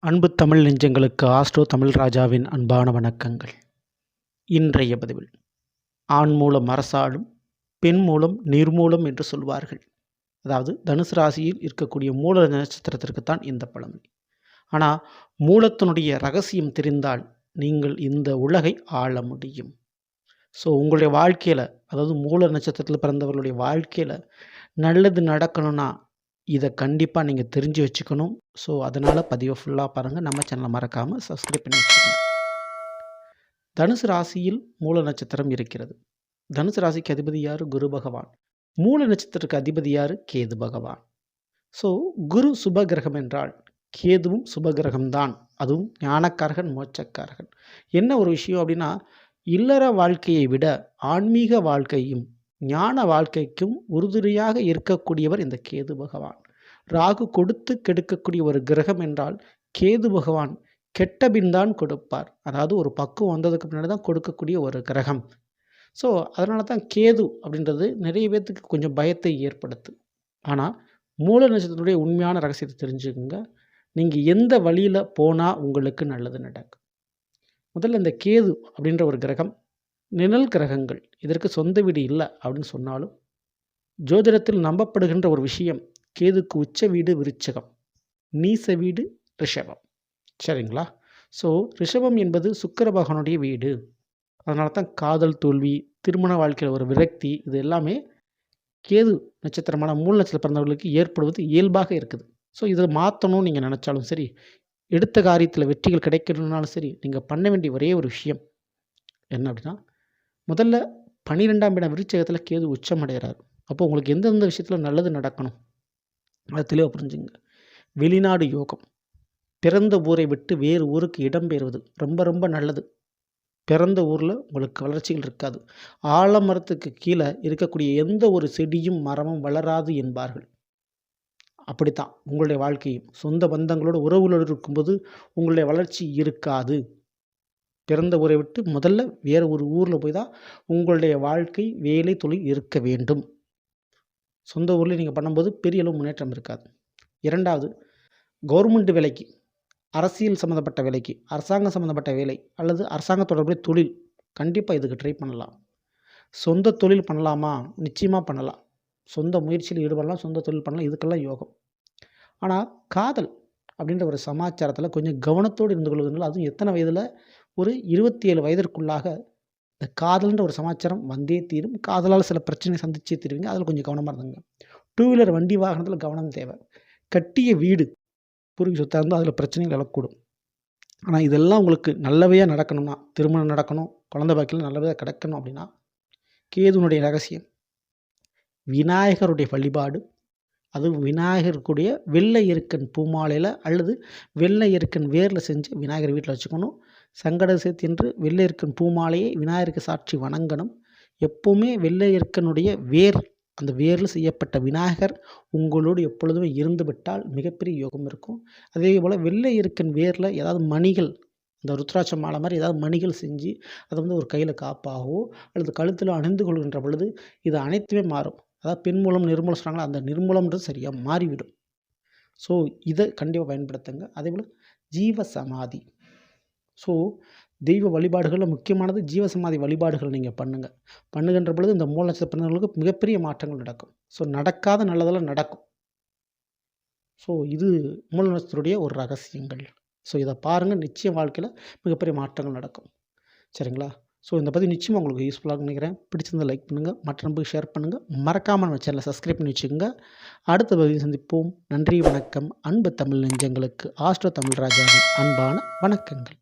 அன்பு தமிழ் நெஞ்சங்களுக்கு ஆஸ்ட்ரோ தமிழ் ராஜாவின் அன்பான வணக்கங்கள். இன்றைய பதிவில் ஆண் மூலம் அரசாடும், பெண் மூலம் நீர்மூலம் என்று சொல்வார்கள். அதாவது தனுசு ராசியில் இருக்கக்கூடிய மூல நட்சத்திரத்திற்குத்தான் இந்த பழமொழி. ஆனால் மூலத்தினுடைய ரகசியம் தெரிந்தால் நீங்கள் இந்த உலகை ஆள முடியும். ஸோ உங்களுடைய வாழ்க்கையில், அதாவது மூல நட்சத்திரத்தில் பிறந்தவர்களுடைய வாழ்க்கையில் நல்லது நடக்கணும்னா இதை கண்டிப்பாக நீங்கள் தெரிஞ்சு வச்சுக்கணும். ஸோ அதனால் பதிவை ஃபுல்லாக பாருங்கள். நம்ம சேனலை மறக்காமல் சப்ஸ்கிரைப் பண்ணி வச்சுக்கோங்க. தனுசு ராசியில் மூல நட்சத்திரம் இருக்கிறது. தனுசு ராசிக்கு அதிபதி யார்? குரு பகவான். மூல நட்சத்திரத்துக்கு அதிபதி யார்? கேது பகவான். ஸோ குரு சுபகிரகம் என்றால் கேதுவும் சுபகிரகம்தான். அதுவும் ஞானக்காரகன், மோட்சக்காரகன். என்ன ஒரு விஷயம் அப்படின்னா, இல்லற வாழ்க்கையை விட ஆன்மீக வாழ்க்கையும் ஞான வாழ்க்கைக்கும் உறுதுணையாக இருக்கக்கூடியவர் இந்த கேது பகவான். ராகு கொடுத்து கெடுக்கக்கூடிய ஒரு கிரகம் என்றால் கேது பகவான் கெட்ட பின்தான் கொடுப்பார். அதாவது ஒரு பக்குவம் வந்ததுக்கு பின்னாடி தான் கொடுக்கக்கூடிய ஒரு கிரகம். ஸோ அதனால தான் கேது அப்படின்றது நிறைய பேர்த்துக்கு கொஞ்சம் பயத்தை ஏற்படுத்து. ஆனால் மூல நட்சத்திரத்துடைய உண்மையான ரகசியத்தை தெரிஞ்சுக்கோங்க. நீங்கள் எந்த வழியில் போனால் உங்களுக்கு நல்லது நடக்கும். முதல்ல இந்த கேது அப்படின்ற ஒரு கிரகம் நிழல் கிரகங்கள், இதற்கு சொந்த வீடு இல்லை அப்படின்னு சொன்னாலும் ஜோதிடத்தில் நம்பப்படுகின்ற ஒரு விஷயம், கேதுக்கு உச்ச வீடு விருச்சகம், நீச வீடு ரிஷபம். சரிங்களா? ஸோ ரிஷபம் என்பது சுக்கிர பகவானுடைய வீடு. அதனால தான் காதல் தோல்வி, திருமண வாழ்க்கையில் ஒரு விரக்தி, இது எல்லாமே கேது நட்சத்திரமான மூல நட்சத்திரம் பிறந்தவர்களுக்கு ஏற்படுவது இயல்பாக இருக்குது. ஸோ இதை மாற்றணும்னு நீங்கள் நினச்சாலும் சரி, எடுத்த காரியத்தில் வெற்றிகள் கிடைக்கணும்னாலும் சரி, நீங்கள் பண்ண வேண்டிய ஒரே ஒரு விஷயம் என்ன அப்படின்னா, முதல்ல 12ஆம் இடம் விருச்சகத்தில் கேது உச்சமடைகிறார். அப்போ உங்களுக்கு எந்தெந்த விஷயத்தில் நல்லது நடக்கணும் அதை தெளிவாக புரிஞ்சுங்க. வெளிநாடு யோகம், பிறந்த ஊரை விட்டு வேறு ஊருக்கு இடம்பெயர்வது ரொம்ப ரொம்ப நல்லது. பிறந்த ஊரில் உங்களுக்கு வளர்ச்சிகள் இருக்காது. ஆலமரத்துக்கு கீழே இருக்கக்கூடிய எந்த ஒரு செடியும் மரமும் வளராது என்பார்கள். அப்படித்தான் உங்களுடைய வாழ்க்கையும் சொந்த பந்தங்களோட உறவுகளோடு இருக்கும்போது உங்களுடைய வளர்ச்சி இருக்காது. பிறந்த ஊரை விட்டு முதல்ல வேறு ஒரு ஊரில் போய் தான் உங்களுடைய வாழ்க்கை, வேலை, தொழில் இருக்க வேண்டும். சொந்த ஊரில் நீங்கள் பண்ணும்போது பெரிய அளவு முன்னேற்றம் இருக்காது. இரண்டாவது, கவர்மெண்ட் வேலைக்கு, அரசியல் சம்மந்தப்பட்ட வேலைக்கு, அரசாங்கம் சம்மந்தப்பட்ட வேலை அல்லது அரசாங்க தொடர்புடைய தொழில், கண்டிப்பாக இதுக்கு ட்ரை பண்ணலாம். சொந்த தொழில் பண்ணலாமா? நிச்சயமாக பண்ணலாம். சொந்த முயற்சியில் ஈடுபடலாம், சொந்த தொழில் பண்ணலாம், இதுக்கெல்லாம் யோகம். ஆனால் காதல் அப்படின்ற ஒரு சமாச்சாரத்தில் கொஞ்சம் கவனத்தோடு இருந்து கொள்வதனால, அதுவும் எத்தனை வயதில், ஒரு 27 வயதிற்குள்ளாக இந்த காதல்ன்ற ஒரு சமாச்சாரம் வந்தே தீரும். காதலால் சில பிரச்சனை சந்திச்சே தீருவீங்க. அதில் கொஞ்சம் கவனமாக இருந்துங்க. 2 வீலர் வண்டி வாகனத்தில் கவனம் தேவை. கட்டிய வீடு, பூர்வீக சொத்தாக இருந்தால் அதில் பிரச்சனைகள் எழக்கூடும். ஆனால் இதெல்லாம் உங்களுக்கு நல்லவையாக நடக்கணும்னா, திருமணம் நடக்கணும், குழந்தை பாக்கியில் நல்லவையாக கிடைக்கணும் அப்படின்னா, கேதுனுடைய ரகசியம் விநாயகருடைய வழிபாடு. அதுவும் விநாயகருக்குடைய வெள்ளை எருக்கன் பூமாலையில் அல்லது வெள்ளை எருக்கன் வேரில் செஞ்சு விநாயகர் வீட்டில் வச்சுக்கணும். சங்கட சதுர்த்தி என்று வெள்ளை எருக்கன் பூமாலையை விநாயகருக்கு சாட்சி வணங்கணும். எப்போவுமே வெள்ளை எருக்கனுடைய வேர், அந்த வேரில் செய்யப்பட்ட விநாயகர் உங்களோடு எப்பொழுதுமே இருந்து விட்டால் மிகப்பெரிய யோகம் இருக்கும். அதே போல் வெள்ளை எருக்கன் வேரில் ஏதாவது மணிகள், இந்த ருத்ராட்ச மாலை மாதிரி ஏதாவது மணிகள் செஞ்சு அதை ஒரு கையில் காப்பாகவோ அல்லது கழுத்தில் அணிந்து கொள்கின்ற பொழுது இது அனைத்துமே மாறும். அதாவது பெண் மூலம் நிர்மூலம் சொல்கிறாங்களா, அந்த நிர்மூலம்ன்றது சரியாக மாறிவிடும். ஸோ இதை கண்டிப்பாக பயன்படுத்துங்க. அதேபோல் ஜீவ சமாதி. ஸோ தெய்வ வழிபாடுகளில் முக்கியமானது ஜீவசமாதி வழிபாடுகள் நீங்கள் பண்ணுகின்ற பொழுது இந்த மூல நட்சத்திர பிறந்தவர்களுக்கு மிகப்பெரிய மாற்றங்கள் நடக்கும். ஸோ நடக்காத நல்லதெல்லாம் நடக்கும். ஸோ இது மூல நட்சத்திரத்துடைய ஒரு ரகசியங்கள். ஸோ இதை பாருங்கள், நிச்சயம் வாழ்க்கையில் மிகப்பெரிய மாற்றங்கள் நடக்கும். சரிங்களா? ஸோ இந்த பதிவு நிச்சயமாக உங்களுக்கு யூஸ்ஃபுல்லாக நினைக்கிறேன். பிடிச்சிருந்தால் லைக் பண்ணுங்கள், மற்ற நம்பருக்கு ஷேர் பண்ணுங்கள். மறக்காமல் நம்ம சேனலை சப்ஸ்கிரைப் பண்ணி வச்சுக்கோங்க. அடுத்த பதிவில் சந்திப்போம். நன்றி, வணக்கம். அன்பு தமிழ் நெஞ்சங்களுக்கு ஆஸ்ட்ரோ தமிழ் ராஜாவின் அன்பான வணக்கங்கள்.